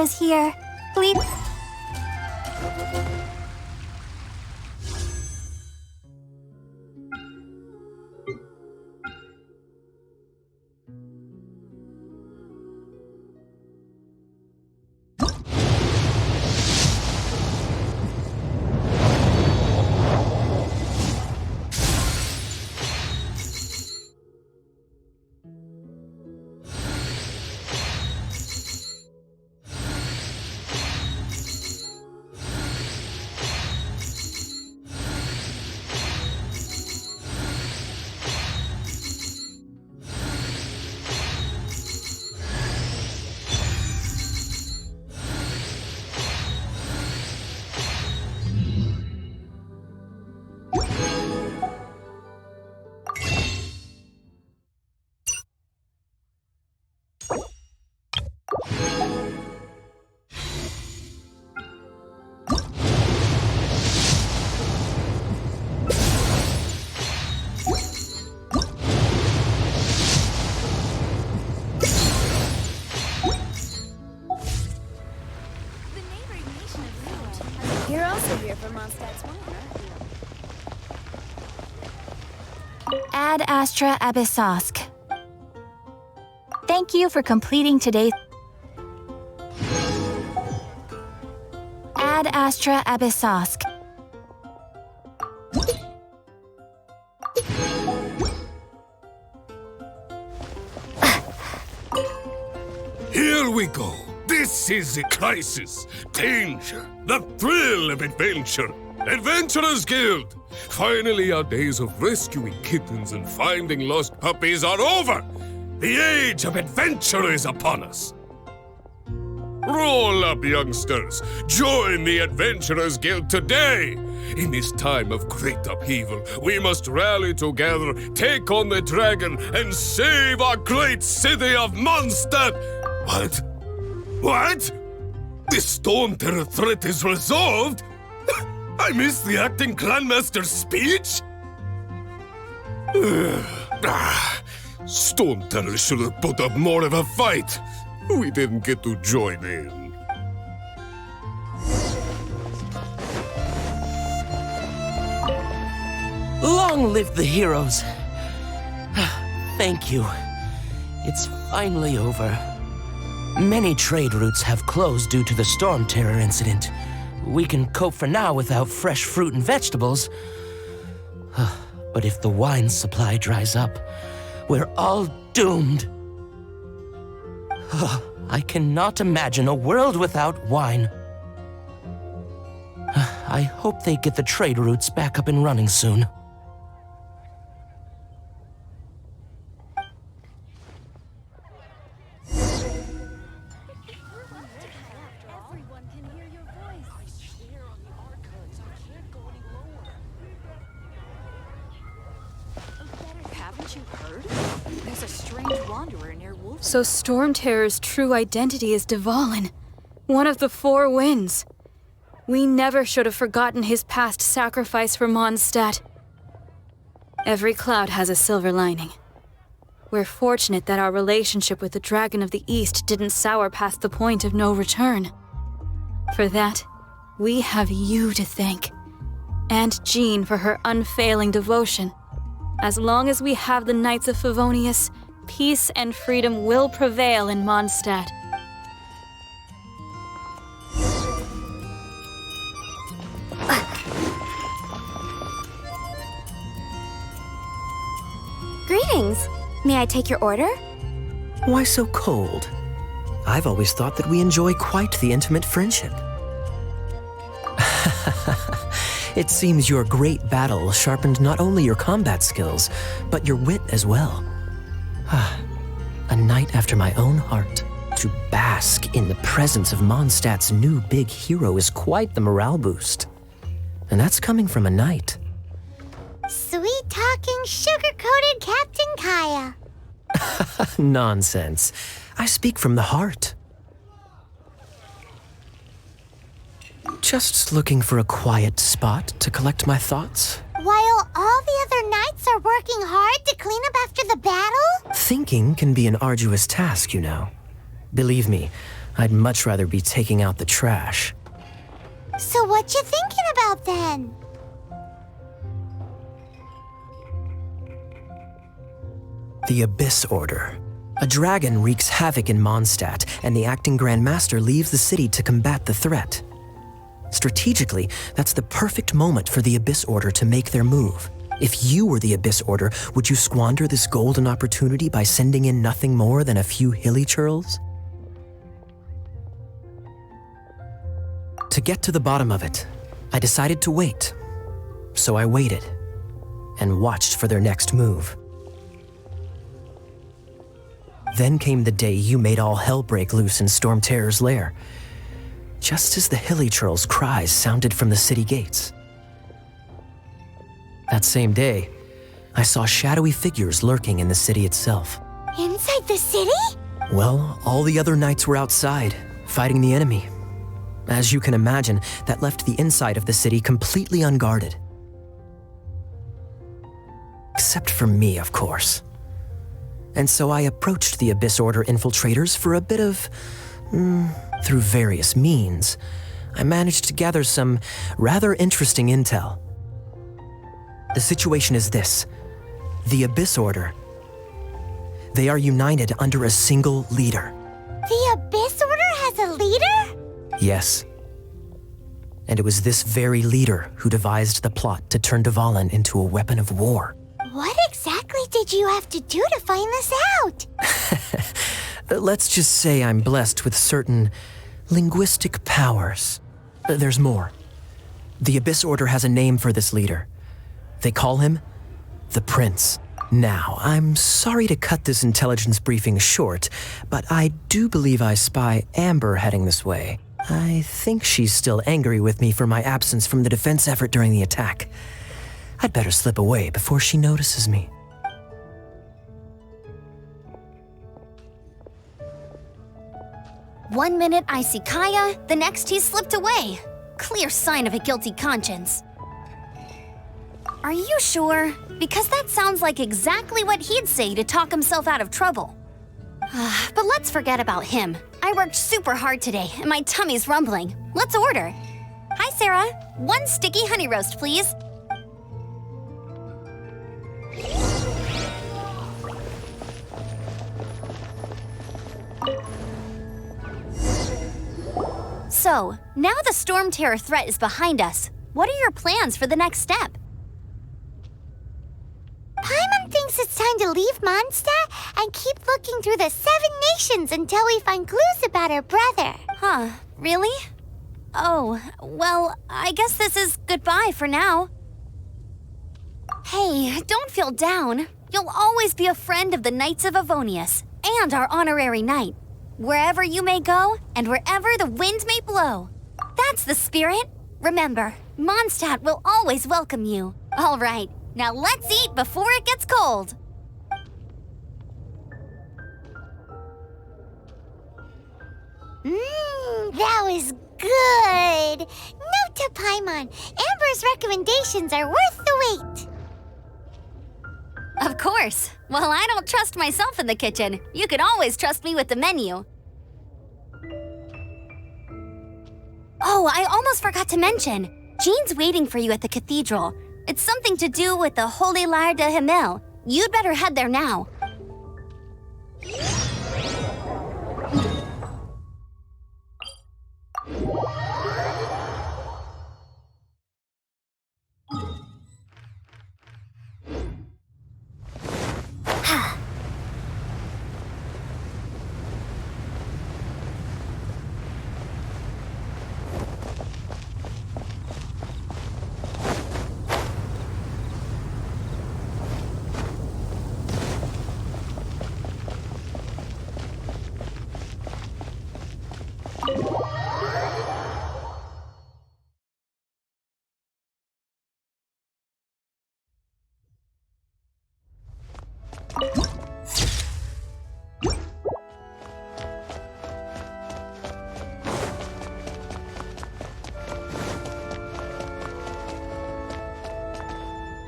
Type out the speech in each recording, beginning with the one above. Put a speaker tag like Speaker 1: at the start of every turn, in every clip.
Speaker 1: heroes here. Please.
Speaker 2: You're also here for Mondstadt's wine, aren't you?
Speaker 1: Ad Astra Abyssosk. Thank you for completing today's... Ad Astra Abyssosk.
Speaker 3: Here we go. This is a crisis. Danger. The thrill of adventure. Adventurers Guild. Finally, our days of rescuing kittens and finding lost puppies are over. The age of adventure is upon us. Roll up, youngsters. Join the Adventurers Guild today. In this time of great upheaval, we must rally together, take on the dragon, and save our great city of Mondstadt. What? What? The Storm Terror threat is resolved? I missed the acting clanmaster's speech? Storm Terror should have put up more of a fight. We didn't get to join in.
Speaker 4: Long live the heroes. Thank you. It's finally over. Many trade routes have closed due to the Storm Terror incident. We can cope for now without fresh fruit and vegetables. But if the wine supply dries up, we're all doomed. I cannot imagine a world without wine. I hope they get the trade routes back up and running soon.
Speaker 2: Everyone can hear your voice. I swear on the archons, I can't go any lower. Haven't you heard? There's a strange wanderer near Wolf.
Speaker 5: So Storm Terror's true identity is Dvalin, one of the Four Winds. We never should have forgotten his past sacrifice for Mondstadt. Every cloud has a silver lining. We're fortunate that our relationship with the Dragon of the East didn't sour past the point of no return. For that, we have you to thank. And Jean for her unfailing devotion. As long as we have the Knights of Favonius, peace and freedom will prevail in Mondstadt.
Speaker 1: Greetings. May I take your order?
Speaker 6: Why so cold? I've always thought that we enjoy quite the intimate friendship. It seems your great battle sharpened not only your combat skills, but your wit as well. A knight after my own heart. To bask in the presence of Mondstadt's new big hero is quite the morale boost. And that's coming from a knight.
Speaker 1: Sweet-talking, sugar-coated Captain Kaya.
Speaker 6: Nonsense. I speak from the heart. Just looking for a quiet spot to collect my thoughts.
Speaker 1: While all the other knights are working hard to clean up after the battle?
Speaker 6: Thinking can be an arduous task, you know. Believe me, I'd much rather be taking out the trash.
Speaker 1: So what you thinking about then?
Speaker 6: The Abyss Order. A dragon wreaks havoc in Mondstadt, and the acting Grand Master leaves the city to combat the threat. Strategically, that's the perfect moment for the Abyss Order to make their move. If you were the Abyss Order, would you squander this golden opportunity by sending in nothing more than a few hilly churls? To get to the bottom of it, I decided to wait. So I waited, and watched for their next move. Then came the day you made all hell break loose in Storm Terror's lair, just as the hilly churl's cries sounded from the city gates. That same day, I saw shadowy figures lurking in the city itself.
Speaker 1: Inside the city?
Speaker 6: Well, all the other knights were outside, fighting the enemy. As you can imagine, that left the inside of the city completely unguarded. Except for me, of course. And so I approached the Abyss Order infiltrators for a bit of... through various means, I managed to gather some rather interesting intel. The situation is this. The Abyss Order. They are united under a single leader.
Speaker 1: The Abyss Order has a leader?
Speaker 6: Yes. And it was this very leader who devised the plot to turn Dvalin into a weapon of war.
Speaker 1: What exactly did you have to do to find this out?
Speaker 6: Let's just say I'm blessed with certain linguistic powers. There's more. The Abyss Order has a name for this leader. They call him the Prince. Now, I'm sorry to cut this intelligence briefing short, but I do believe I spy Amber heading this way. I think she's still angry with me for my absence from the defense effort during the attack. I'd better slip away before she notices me.
Speaker 7: One minute I see Kaya, the next he's slipped away. Clear sign of a guilty conscience. Are you sure? Because that sounds like exactly what he'd say to talk himself out of trouble. But let's forget about him. I worked super hard today, and my tummy's rumbling. Let's order. Hi, Sarah. 1 sticky honey roast, please. So, now the Storm Terror threat is behind us. What are your plans for the next step?
Speaker 1: Paimon thinks it's time to leave Mondstadt and keep looking through the 7 nations until we find clues about her brother.
Speaker 7: Huh, really? Oh, well, I guess this is goodbye for now. Hey, don't feel down. You'll always be a friend of the Knights of Avonius and our honorary knight. Wherever you may go and wherever the wind may blow. That's the spirit. Remember, Mondstadt will always welcome you. All right, now let's eat before it gets cold.
Speaker 1: That was good. Note to Paimon, Amber's recommendations are worth the wait.
Speaker 7: Of course. Well, I don't trust myself in the kitchen. You can always trust me with the menu. Oh, I almost forgot to mention. Jean's waiting for you at the cathedral. It's something to do with the Holy Lyre de Himmel. You'd better head there now.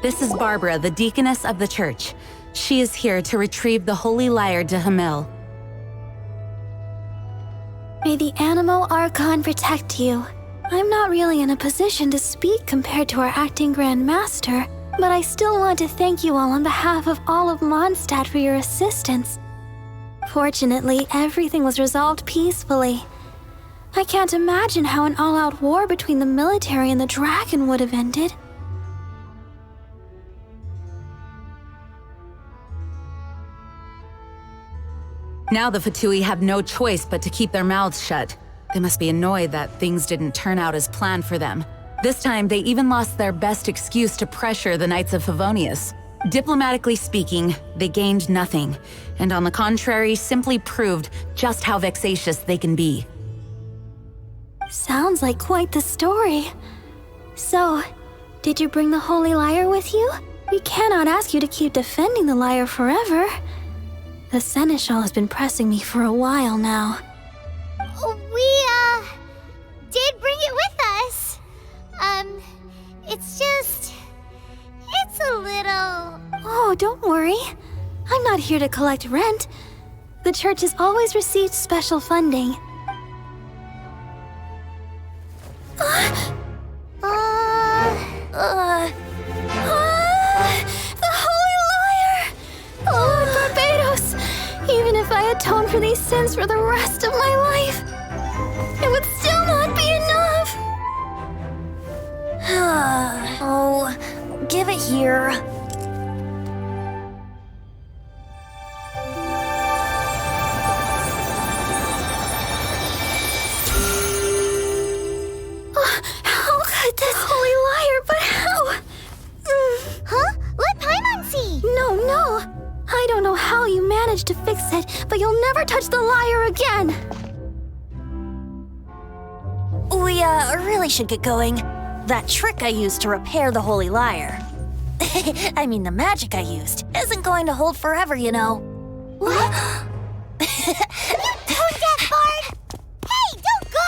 Speaker 8: This is Barbara, the deaconess of the church. She is here to retrieve the Holy Lyre de Himmel.
Speaker 5: May the
Speaker 1: the Animal Archon protect you. I'm not really in a position to speak compared to our acting Grand Master, but I still want to thank you all on behalf of all of Mondstadt for your assistance. Fortunately, everything was resolved peacefully. I can't imagine how an all-out war between the military and the dragon would have ended.
Speaker 8: Now the fatui have no choice but to keep their mouths shut. They must be annoyed that things didn't turn out as planned for them. This time, they even lost their best excuse to pressure the Knights of Favonius. Diplomatically speaking, they gained nothing, and on the contrary, simply proved just how vexatious they can be.
Speaker 1: Sounds like quite the story. So, did you bring the Holy Lyre with you? We cannot ask you to keep defending the lyre forever. The Seneschal has been pressing me for a while now. We, did bring it with us. It's a little... Oh, don't worry. I'm not here to collect rent. The church has always received special funding. The Holy Lyre! Lord Barbados! Even if I atone for these sins for the rest of my life, it would still not be enough!
Speaker 7: Oh, give it here.
Speaker 1: How could this Holy Lyre, but how? Huh? Let Paimon see! No. I don't know how you managed to fix it, but you'll never touch the lyre again!
Speaker 7: We, really should get going. That trick I used to repair the Holy Lyre. I mean, the magic I used isn't going to hold forever, you know.
Speaker 1: What? You tone-deaf bard! Hey, don't go!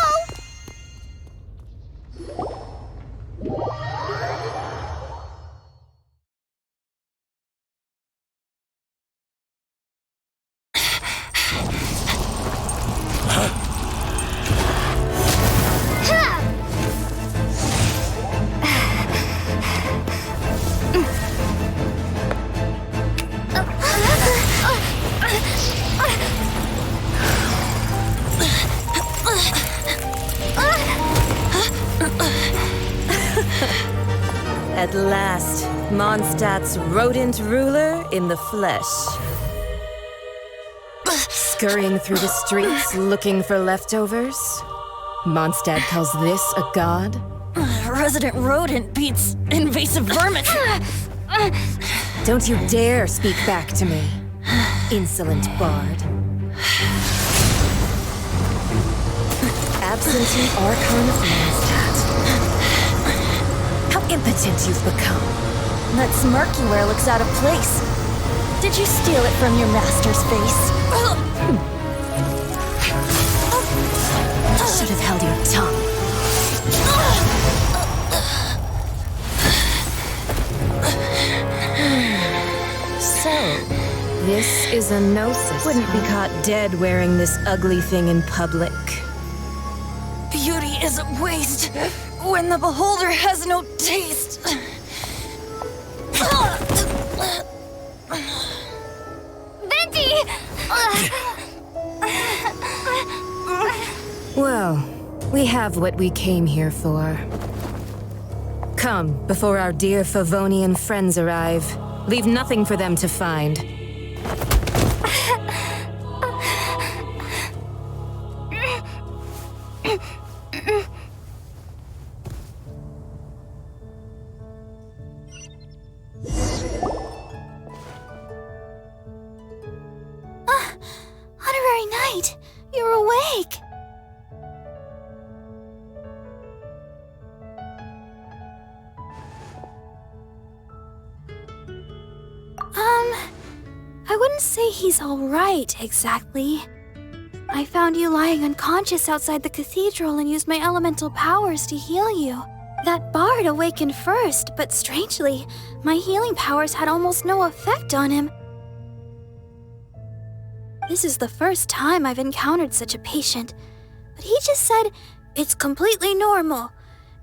Speaker 9: At last, Mondstadt's rodent ruler in the flesh. Scurrying through the streets looking for leftovers? Mondstadt calls this a god?
Speaker 7: Resident rodent beats invasive vermin.
Speaker 9: Don't you dare speak back to me, insolent bard. Absentee archon of Mondstadt. How impotent you've become.
Speaker 7: That smirk you wear looks out of place. Did you steal it from your master's face?
Speaker 9: Should have held your tongue. So, this is a gnosis. Wouldn't be caught dead wearing this ugly thing in public.
Speaker 7: Beauty is a waste when the beholder has no taste.
Speaker 1: Venti!
Speaker 9: Well, we have what we came here for. Come, before our dear Favonian friends arrive. Leave nothing for them to find.
Speaker 1: Honorary Knight, you're awake. I wouldn't say he's all right, exactly. I found you lying unconscious outside the cathedral and used my elemental powers to heal you. That bard awakened first, but strangely, my healing powers had almost no effect on him. This is the first time I've encountered such a patient. but he just said it's completely normal,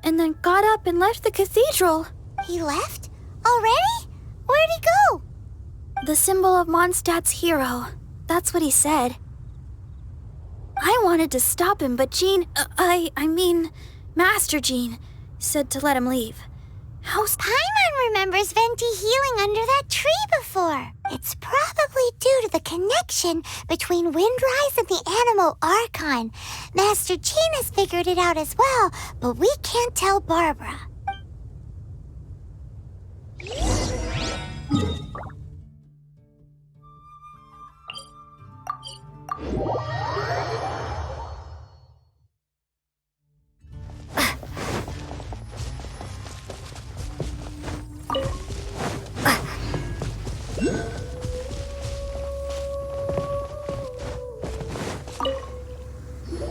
Speaker 1: and then got up and left the cathedral.
Speaker 7: He left? Already? Where'd he go?
Speaker 1: The symbol of Mondstadt's hero. That's what he said. I wanted to stop him, but Master Jean said to let him leave.
Speaker 7: Paimon remembers Venti healing under that tree before. It's probably due to the connection between Windrise and the animal archon. Master Jean has figured it out as well, but we can't tell Barbara.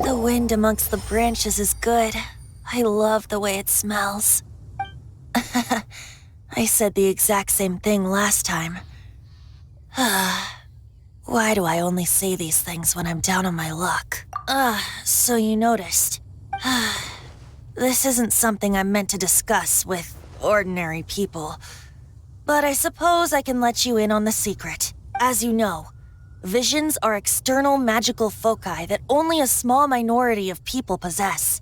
Speaker 1: The wind amongst the branches is good. I love the way it smells. I said the exact same thing last time. Why do I only say these things when I'm down on my luck? So you noticed. This isn't something I'm meant to discuss with ordinary people. But I suppose I can let you in on the secret. As you know, visions are external magical foci that only a small minority of people possess.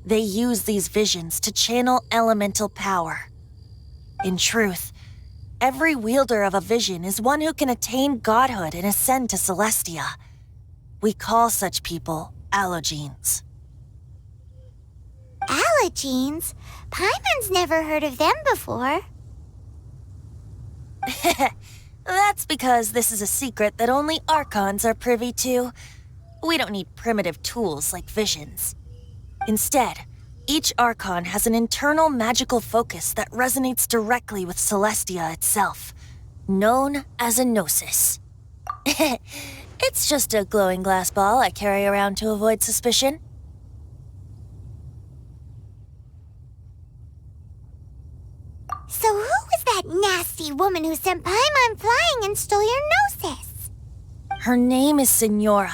Speaker 1: They use these visions to channel elemental power. In truth, every wielder of a vision is one who can attain godhood and ascend to Celestia. We call such people allogenes.
Speaker 7: Allogenes? Paimon's never heard of them before.
Speaker 1: That's because this is a secret that only archons are privy to. We don't need primitive tools like visions. Instead, each archon has an internal magical focus that resonates directly with Celestia itself, known as a gnosis. It's just a glowing glass ball I carry around to avoid suspicion.
Speaker 7: So who was that nasty woman who sent Paimon flying and stole your gnosis?
Speaker 1: Her name is Signora,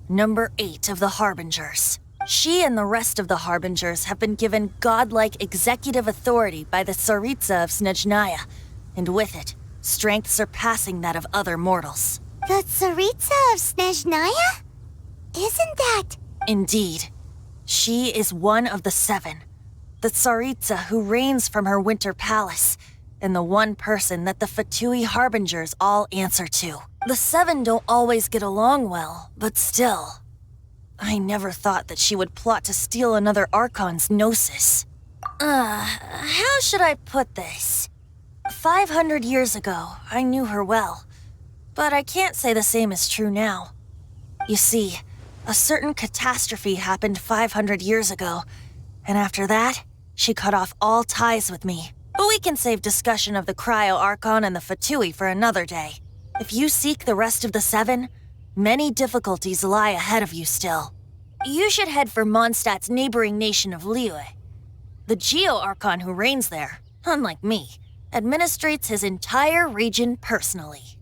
Speaker 1: number 8 of the Harbingers. She and the rest of the Harbingers have been given godlike executive authority by the Tsaritsa of Snezhnaya, and with it, strength surpassing that of other mortals.
Speaker 7: The Tsaritsa of Snezhnaya? Isn't that...
Speaker 1: Indeed. She is one of the 7, the Tsaritsa who reigns from her winter palace, and the one person that the Fatui Harbingers all answer to. The 7 don't always get along well, but still... I never thought that she would plot to steal another archon's gnosis. How should I put this? 500 years ago, I knew her well, but I can't say the same is true now. You see, a certain catastrophe happened 500 years ago, and after that, she cut off all ties with me. But we can save discussion of the Cryo-Archon and the Fatui for another day. If you seek the rest of the 7, many difficulties lie ahead of you still. You should head for Mondstadt's neighboring nation of Liyue. The Geo-Archon who reigns there, unlike me, administrates his entire region personally.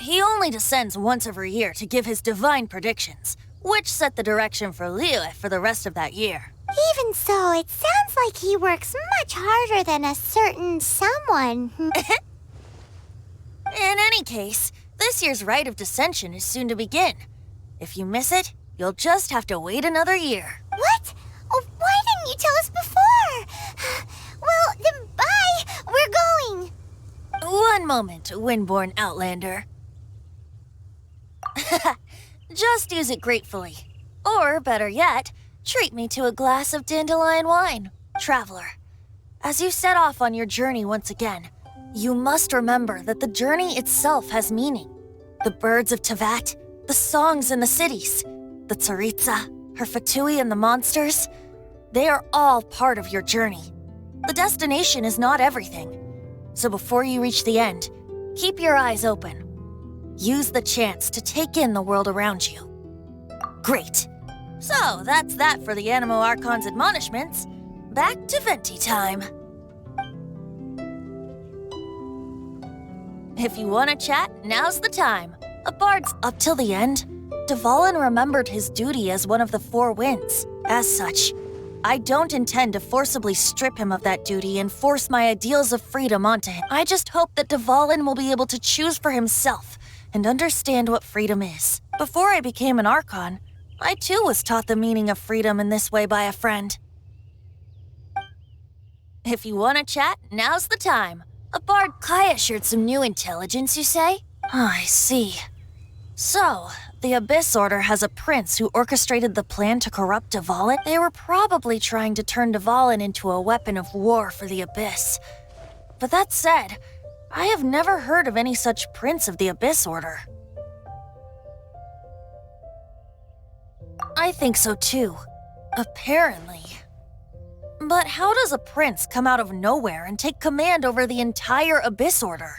Speaker 1: He only descends once every year to give his divine predictions, which set the direction for Liyue for the rest of that year.
Speaker 7: Even so, it sounds like he works much harder than a certain someone.
Speaker 1: In any case, this year's Rite of Descension is soon to begin. If you miss it, you'll just have to wait another year.
Speaker 7: What? Oh, why didn't you tell us before? Well, then bye! We're going!
Speaker 1: One moment, Windborn Outlander. Just use it gratefully. Or, better yet, treat me to a glass of dandelion wine. Traveler, as you set off on your journey once again, you must remember that the journey itself has meaning. The birds of Tevat, the songs in the cities, the Tsaritsa, her Fatui and the monsters, they are all part of your journey. The destination is not everything. So before you reach the end, keep your eyes open. Use the chance to take in the world around you. Great. So that's that for the Animo Archon's admonishments. Back to Venti time. If you want to chat, now's the time. A bard's up till the end.
Speaker 10: Dvalin remembered his duty as one of the Four Winds. As such, I don't intend to forcibly strip him of that duty and force my ideals of freedom onto him. I just hope that Dvalin will be able to choose for himself and understand what freedom is. Before I became an Archon, I too was taught the meaning of freedom in this way by a friend. If you want to chat, now's the time. A bard Kaya shared some new intelligence, you say? Oh, I see. So, the Abyss Order has a prince who orchestrated the plan to corrupt Dvalin? They were probably trying to turn Dvalin into a weapon of war for the Abyss. But that said, I have never heard of any such prince of the Abyss Order. I think so too. Apparently. But how does a prince come out of nowhere and take command over the entire Abyss Order?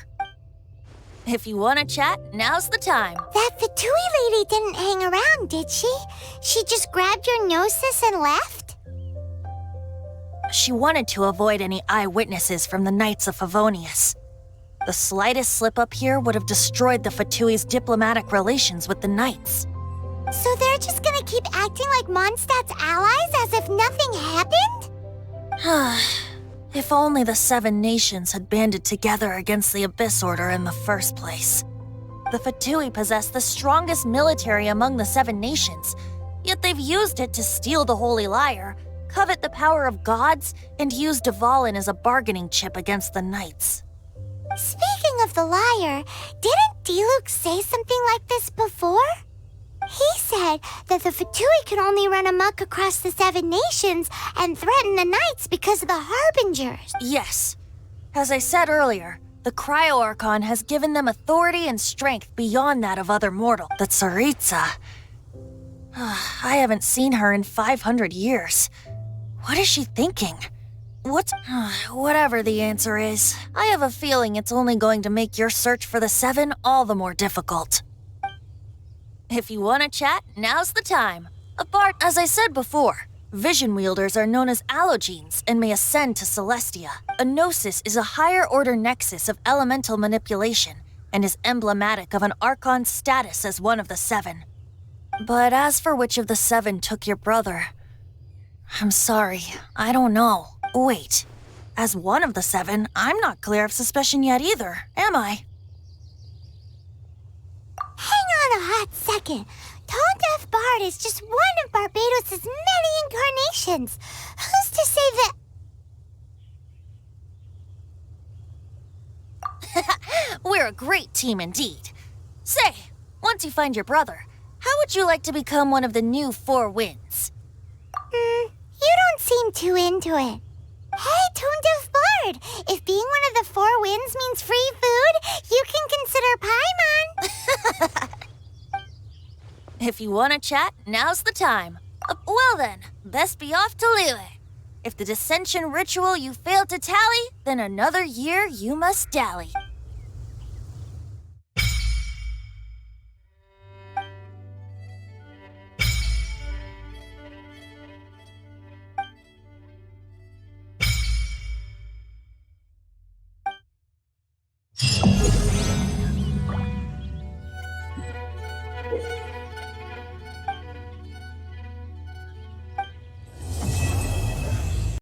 Speaker 10: If you want to chat, now's the time.
Speaker 11: That fatui lady didn't hang around, did she? She just grabbed your gnosis and left?
Speaker 10: She wanted to avoid any eyewitnesses from the Knights of Favonius. The slightest slip-up here would have destroyed the Fatui's diplomatic relations with the Knights.
Speaker 11: So they're just gonna keep acting like Mondstadt's allies as if nothing happened?
Speaker 10: If only the Seven Nations had banded together against the Abyss Order in the first place. The Fatui possess the strongest military among the Seven Nations, yet they've used it to steal the Holy Lyre, covet the power of gods, and use Dvalin as a bargaining chip against the Knights.
Speaker 11: Speaking of the lyre, didn't Diluc say something like this before? He said that the Fatui can only run amok across the Seven Nations and threaten the Knights because of the Harbingers.
Speaker 10: Yes. As I said earlier, the Cryo-Archon has given them authority and strength beyond that of other mortals. The Tsaritsa. I haven't seen her in 500 years. What is she thinking? Whatever the answer is, I have a feeling it's only going to make your search for the Seven all the more difficult. If you want to chat, now's the time. As I said before, vision wielders are known as allogenes and may ascend to Celestia. A gnosis is a higher-order nexus of elemental manipulation and is emblematic of an Archon's status as one of the Seven. But as for which of the Seven took your brother, I'm sorry, I don't know. Wait, as one of the Seven, I'm not clear of suspicion yet either, am I?
Speaker 11: Hang on a hot second. Tone Deaf Bard is just one of Barbados' many incarnations. Who's to say that...
Speaker 10: We're a great team indeed. Say, once you find your brother, how would you like to become one of the new Four Winds?
Speaker 11: You don't seem too into it. Hey, Tone Deaf Bard, if being one of the Four Winds means free food, you can consider Paimon.
Speaker 10: If you want to chat, now's the time. Well then, best be off to Lille. If the dissension ritual you failed to tally, then another year you must dally.